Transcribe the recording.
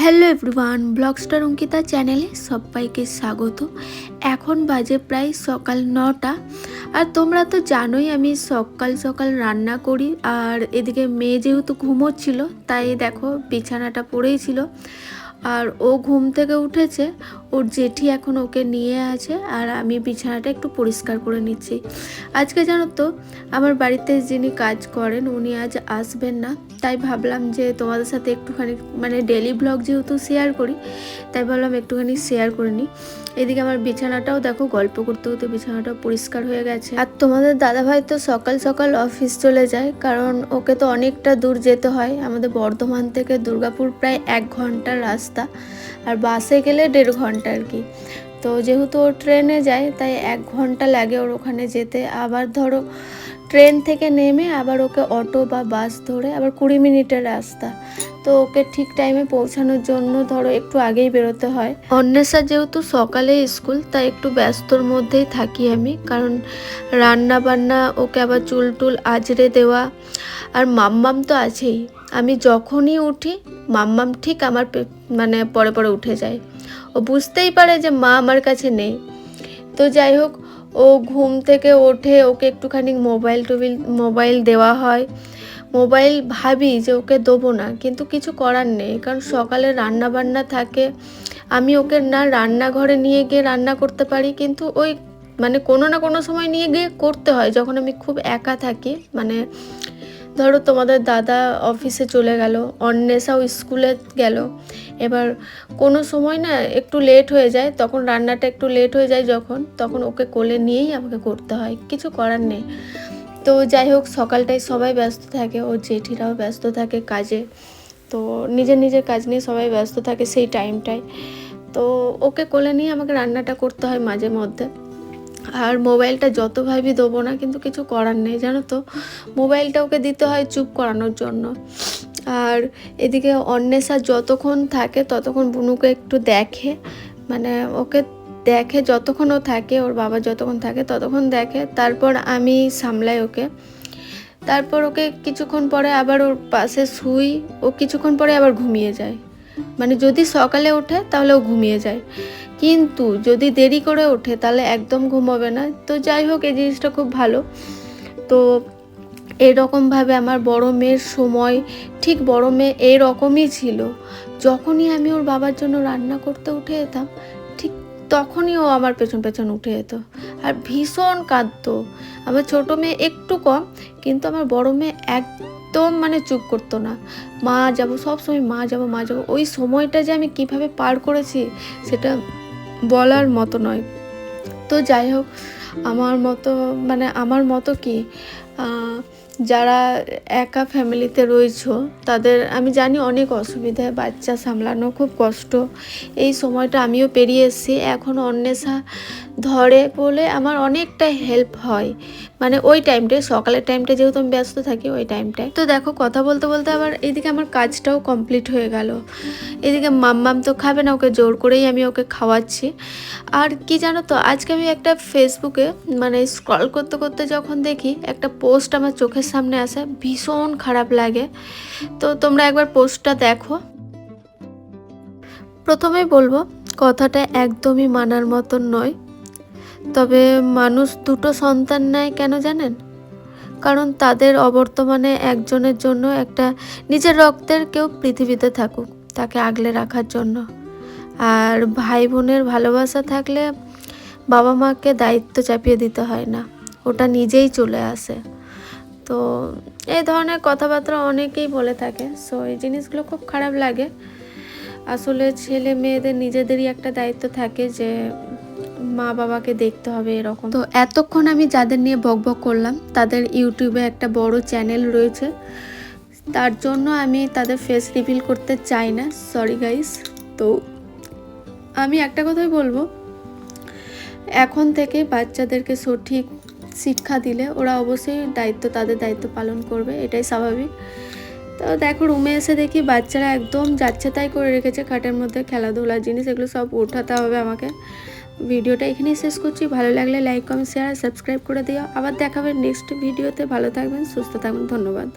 Hello everyone, ব্লগস্টার Ankita চ্যানেলে সবাইকে স্বাগত। এখন বাজে প্রায় সকাল 9টা। আর তোমরা তো জানোই আমি সকাল সকাল রান্না করি। আর এদিকে মেয়ে যেহেতু ঘুমোচ্ছিল, তাই দেখো বিছানাটা পড়েই ছিল। আর ও ঘুম থেকে উঠেছে, ওর জেঠি এখন ওকে নিয়ে আছে, আর আমি বিছানাটা একটু পরিষ্কার করে নিচ্ছি। আজকে জানো তো আমার বাড়িতে যিনি কাজ করেন উনি আজ আসবেন না, তাই ভাবলাম যে তোমাদের সাথে একটুখানি মানে ডেলি ব্লগ যেহেতু শেয়ার করি, তাই ভাবলাম একটুখানি শেয়ার করে নিই। এদিকে আমার বিছানাটাও দেখো, গল্প করতে করতে বিছানাটাও পরিষ্কার হয়ে গেছে। আর তোমাদের দাদাভাই তো সকাল সকাল অফিস চলে যায়, কারণ ওকে তো অনেকটা দূর যেতে হয়। আমাদের বর্ধমান থেকে দুর্গাপুর প্রায় 1 ঘন্টার রাস্তা, আর বাসে গেলে 1.5 ঘন্টা আর কি। তো যেহেতু ও ট্রেনে যায়, তাই 1 ঘন্টা লাগে ওর ওখানে যেতে। আবার ধরো ট্রেন থেকে নেমে আবার ওকে অটো বা বাস ধরে আবার 20 মিনিটের রাস্তা। তো ওকে ঠিক টাইমে পৌঁছানোর জন্য ধরো একটু আগেই বেরোতে হয়। অন্বেষা যেহেতু সকালে স্কুল, তাই একটু ব্যস্তর মধ্যেই থাকি আমি, কারণ রান্না বান্না, ওকে আবার চুল টুল আঁচড়ে দেওয়া। আর মাম্মাম তো আছেই, আমি যখনই উঠি মাম্মাম ঠিক আমার মানে পরে পরে উঠে যায়। ও বুঝতেই পারে যে মা আমার কাছে নেই। তো যাই হোক, ও ঘুম থেকে ওঠে, ওকে একটুখানি মোবাইল দেওয়া হয়। মোবাইল ভাবি যে ওকে দেবো না, কিন্তু কিছু করার নেই, কারণ সকালে রান্না বান্না থাকে। আমি ওকে না রান্নাঘরে নিয়ে গিয়ে রান্না করতে পারি, কিন্তু ওই মানে কোনো না কোনো সময় নিয়ে গিয়ে করতে হয় যখন আমি খুব একা থাকি। মানে ধরো তোমাদের দাদা অফিসে চলে গেল, অন্বেষাও স্কুলে গেল, এবার কোনো সময় না একটু লেট হয়ে যায়, তখন রান্নাটা একটু লেট হয়ে যায় তখন ওকে কোলে নিয়েই আমাকে করতে হয়, কিছু করার নেই। তো যাই হোক, সকালটায় সবাই ব্যস্ত থাকে, ওর জেঠিরাও ব্যস্ত থাকে কাজে। তো নিজের নিজের কাজ নিয়ে সবাই ব্যস্ত থাকে সেই টাইমটায়। তো ওকে কোলে নিয়ে আমাকে রান্নাটা করতে হয় মাঝে মধ্যে। আর মোবাইলটা যত ভাবি দেবো না, কিন্তু কিছু করার নেই, জানো তো মোবাইলটা ওকে দিতে হয় চুপ করানোর জন্য। আর এদিকে অন্বেষা যতক্ষণ থাকে ততক্ষণ বুনুকে একটু দেখে, মানে ওকে দেখে যতক্ষণ ও থাকে, ওর বাবা যতক্ষণ থাকে ততক্ষণ দেখে, তারপর আমি সামলাই ওকে। তারপর ওকে কিছুক্ষণ পরে আবার ওর পাশে শুই, ও কিছুক্ষণ পরে আবার ঘুমিয়ে যায়। মানে যদি সকালে ওঠে তাহলে ও ঘুমিয়ে যায়, কিন্তু যদি দেরি করে ওঠে তাহলে একদম ঘুমাবে না। তো যাই হোক, এই জিনিসটা খুব ভালো। তো এরকমভাবে আমার বড় মেয়ের সময়, ঠিক বড় মেয়ে এরকমই ছিল। যখনই আমি ওর বাবার জন্য রান্না করতে উঠে যেতাম, ঠিক তখনই ও আমার পেছন পেছন উঠে যেত, আর ভীষণ কাঁদতো। আমার ছোটো মেয়ে একটু কম, কিন্তু আমার বড় মেয়ে একদম মানে চুপ করতো না। মা যাবো, সবসময় মা যাবো মা যাবো। ওই সময়টা যে আমি কিভাবে পার করেছি সেটা বলার মতো নয়। তো যাই হোক, আমার মতো কি যারা একা ফ্যামিলিতে রয়েছো, তাদের আমি জানি অনেক অসুবিধা, বাচ্চা সামলানো খুব কষ্ট। এই সময়টা আমিও পেরিয়ে এসেছি। এখনও অন্বেষা ধরে বলে আমার অনেকটা হেল্প হয়, মানে ওই টাইমটায়, সকালের টাইমটা যেহেতু আমি ব্যস্ত থাকি ওই টাইমটায়। তো দেখো, কথা বলতে বলতে আবার এইদিকে আমার কাজটাও কমপ্লিট হয়ে গেল। এদিকে মাম্মাম তো খাবে না, ওকে জোর করেই আমি ওকে খাওয়াচ্ছি। আর কি জানো তো, আজকে আমি একটা ফেসবুকে মানে স্ক্রল করতে করতে যখন দেখি একটা পোস্ট আমার চোখের সামনে আসে, ভীষণ খারাপ লাগে। তো তোমরা একবার পোস্টটা দেখো। প্রথমেই বলবো, কথাটা একদমই মানার মতন নয়। তবে মানুষ দুটো সন্তান নেয় কেন জানেন? কারণ তাদের অবর্তমানে একজনের জন্য একটা নিজের রক্তের কেউ পৃথিবীতে থাকুক, তাকে আগলে রাখার জন্য। আর ভাই বোনের ভালোবাসা থাকলে বাবা মাকে দায়িত্ব চাপিয়ে দিতে হয় না, ওটা নিজেই চলে আসে। তো এই ধরনের কথাবার্তা অনেকেই বলে থাকে, সো এই জিনিসগুলো খুব খারাপ লাগে। আসলে ছেলে মেয়েদের নিজেদেরই একটা দায়িত্ব থাকে যে মা বাবাকে দেখতে হবে, এরকম। তো এতক্ষণ আমি যাদের নিয়ে বকবক করলাম, তাদের ইউটিউবে একটা বড় চ্যানেল রয়েছে, তার জন্য আমি তাদের ফেস রিভিল করতে চাই না, সরি গাইস। তো আমি একটা কথাই বলবো, এখন থেকে বাচ্চাদেরকে সঠিক শিক্ষা দিলে ওরা অবশ্যই তাদের দায়িত্ব পালন করবে, এটাই স্বাভাবিক। তো দেখো, রুমে এসে দেখি বাচ্চারা একদম যাচ্ছে তাই করে রেখেছে খাটের মধ্যে, খেলাধুলার জিনিস, এগুলো সব উঠাতে হবে আমাকে। ভিডিওটা এখানেই শেষ করছি। ভালো লাগলে লাইক কমেন্ট শেয়ার সাবস্ক্রাইব করে দিও। আবার দেখাবেন নেক্সট ভিডিওতে। ভালো থাকবেন, সুস্থ থাকবেন, ধন্যবাদ।